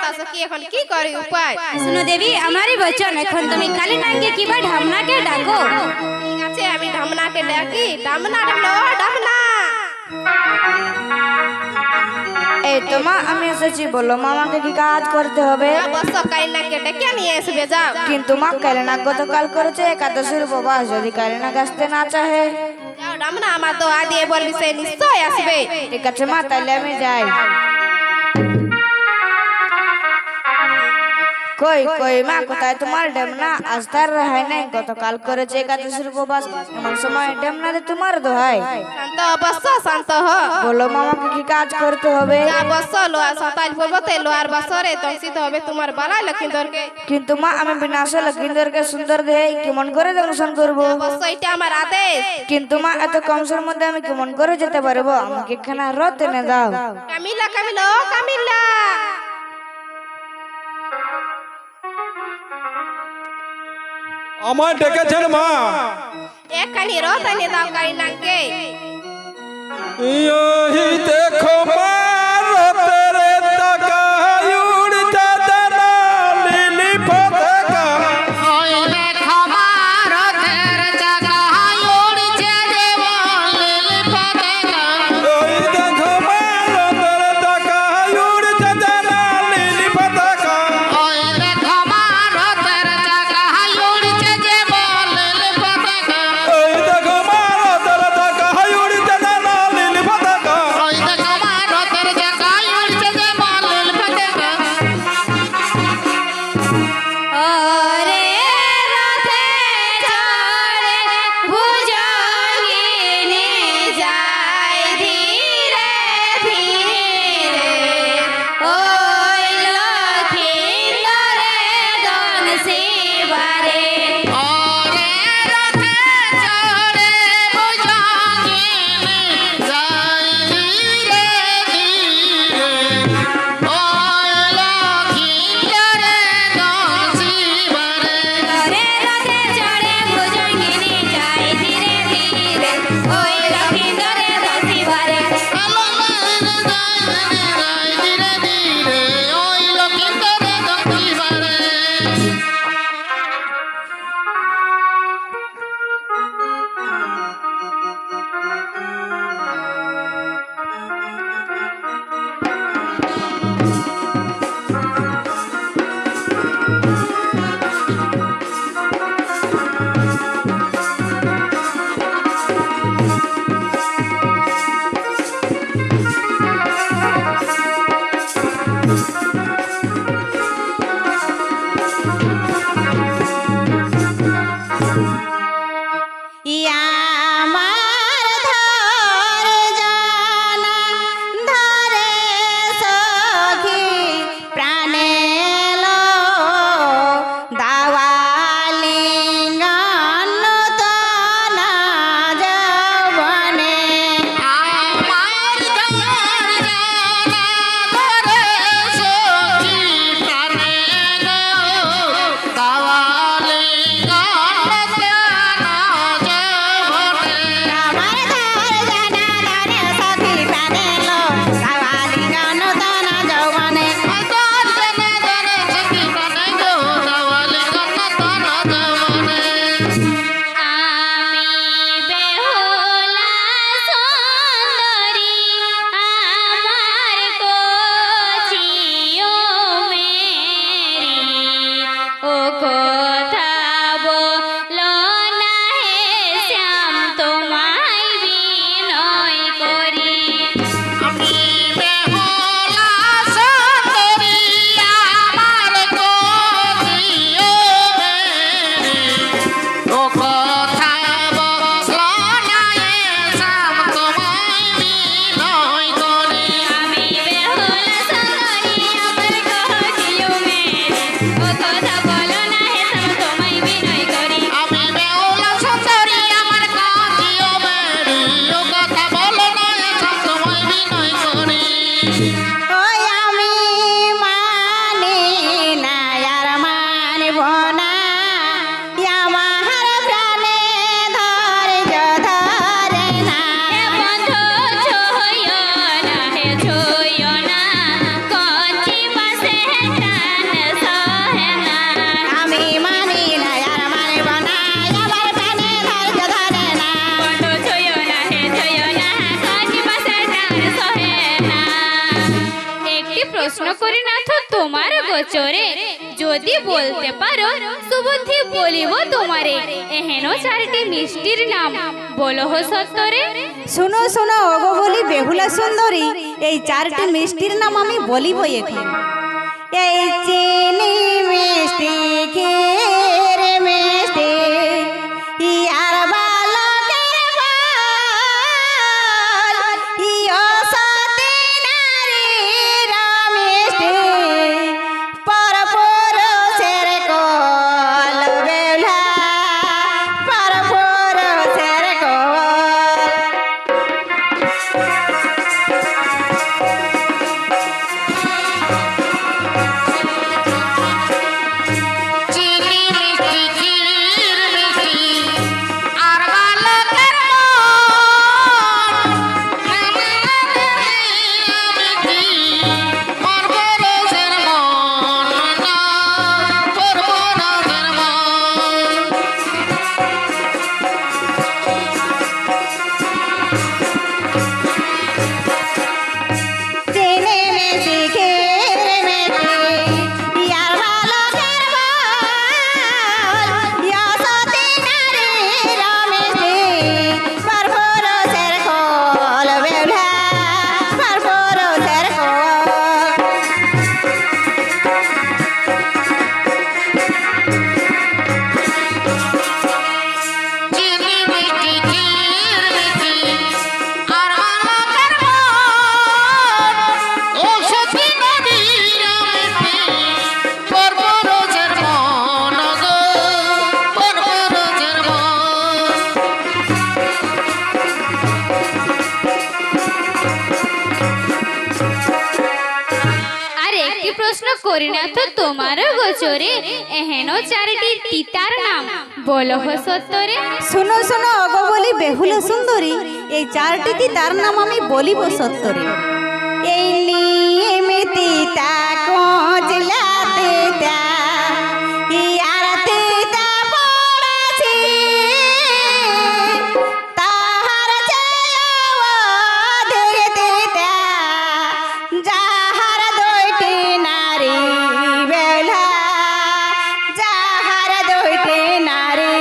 তাসো কি এখন কি করি উপায়? শুনো দেবী, আমারই বচন, এখন তুমি কালী নাগকে কিবা ঢামনাকে ডাকো। ঠিক আছে, আমি ঢামনাকে ডাকি। ঢামনা ডাকলো, ঢামনা। এই তো মা, আমি এসেছি, বলো মা আমাকে কি কাজ করতে হবে? বসো, কাইনাকে ডেকে নিয়ে আসবে, যাও। কিন্তু মা কালিনা গতকাল করেছে একাদশীর উপবাস, যদি কালিনা আসতে না চাহে? যাও ঢামনা, আমার দোয়া দিয়ে বলবি, সে নিশ্চয় আসবে। ঠিক আছে মা, তাহলে আমি যাই। কই কই মা, কোথায় তোমার ডেমনা? আজ তার রেহাই নাই, গতকাল করেছে একাদশীর উপবাস, এমন সময় ডেমনারে তোমার দোহাই। শান্ত বসো, শান্ত হ। বলো মা আমাকে কি কাজ করতে হবে? যা বসো, লোহার সতাজ পর্বতে লোহার বছরে দংশিত হবে তোমার বালাই লক্ষিন্দরকে। কিন্তু মা আমি বিনাশে লক্ষিন্দরকে সুন্দর দেহে কেমন করে দংশন করবো? বসো, এটা আমার আদেশ। কিন্তু মা এত কম সময়ের মধ্যে আমি কেমন করে যেতে পারবো? আমাকে এখানে রথ এনে দাও। কামিলা, কামিলা, ও কামিলা। আমায় ডেকেছেন মা? এখানে রথ এনে দাও কাইনাকে। यही देखो मारतेर तकाय उड़ता तना लीली पताका। ওই দেখো মারতের চাকায় উড়ছে দেওয়াল পতাকা। यही देखो मारतेर तकाय उड़ता तना लीली पताका। ওই দেখো মারতের চাকায় উড়ছে দেওয়াল পতাকা। यही देखो मारतेर तकाय उड़ता तना लीली पताका। ওই দেখো মারতের নাথ তোমার গোচরে যদি বলতে পারো সুবুদ্ধি বলিব তোমারে এহেন চারটি মিষ্টির নাম বলো হো সত্তরে। শোনো শোনো ওগো বলি বেহুলা সুন্দরী, এই চারটি মিষ্টির নাম আমি বলিব এখন। এই চিনি মিষ্টি, ক্ষীর মিষ্টি, ইয়ার বালকের বাল, ইয়ো সতী নারীর মিষ্টি, পরপুরুষের কোল বেহুলা, পরপুরুষের কোল। চিনি মিষ্টি ক্ষীর মিষ্টি আর বালকের মিষ্টি পরপুরুষের মন না পরপুরুষের মন। চিনি মিষ্টি, ক্ষীর মিষ্টি, ইয়ার বালকের বাল, ইয়ো সতী নারীর মিষ্টি, পরপুরুষের কোল বেহুলা, পরপুরুষের কোল। চিনি মিষ্টি ক্ষীর মিষ্টি আর বালকের মন ও সতী নদীর মিষ্টি পরপুরুষের মন গো পরপুরুষের মন। আর একটি প্রশ্ন করি না তো তোমার গোচরে এহেন চারটি তিতার নাম বলো হো সত্তরে। শোনো শোনো ওগো বলি বেহুলা সুন্দরী, এই চারটি তার নাম আমি বলিব সত্তরে। এই নিম তিতা, কচলা তিতা, ইয়ার তিতা পড়াছি, তাহার চেয়েও অধিক তিতা, যাহার দুইটি নারী বেহুলা, যাহার দুইটি নারী।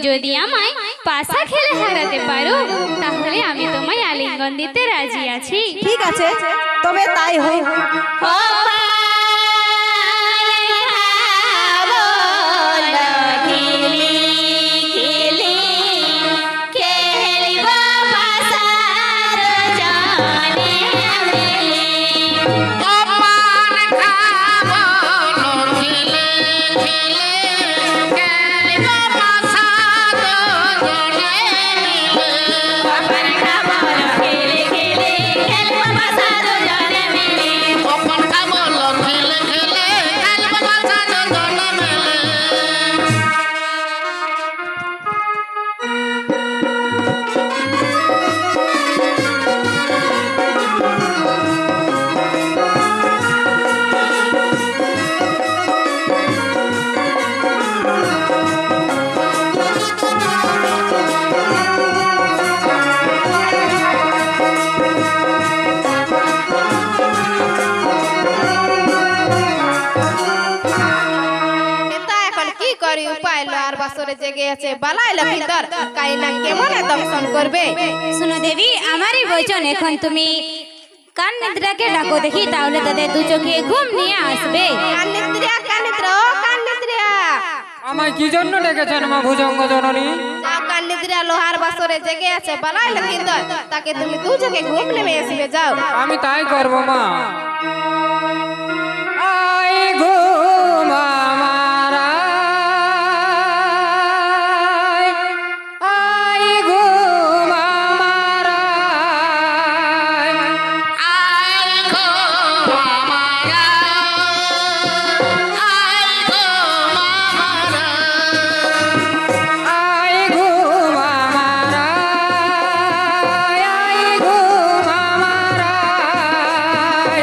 যদি আমায় পাশা খেলে হারাতে পারো তাহলে আমি তোমায় আলিঙ্গন দিতে রাজি আছি। ঠিক আছে, তবে তাই হোক। অপান খাবলো খিলে খিলে খেলিব পাশা দুজনে মিলে। অপান খাবলো খিলে খিলে খেলিব পাশা দুজনে মিলে। নেতা এখন কি করি উপায় লো আর বছরে জেগে আছে বালাই লক্ষিন্দর কাই না কেমনে দর্শন করবে। শুনো দেবী, আমারই বচন এখন তুমি কান নিদ্রাকে ডাকো দেখি, তাহলে তাদের দু চোখে ঘুম নিয়ে আসবে। কানিত্রিয়া কানিত্র ও কানিত্রিয়া আমায় কি জন্য ডেকেছেন মা ভুজঙ্গ জননী? যা কানিত্রিয়া লোহার বছরে জেগে আছে বালাই লক্ষিন্দর তাকে তুমি দু চোখে ঘুম নেমে আসবে যাও। আমি তাই করব মা। আই ঘুম আমার আয়, আই ঘুম আমার আয়। আই গো মামারা, আই গো মামারা, আই ঘুম আমার আয়, আই ঘুম আমার আয়।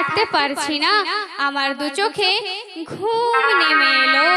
থাকতে পারছি না, আমার দু চোখে ঘুম নেমে এলো।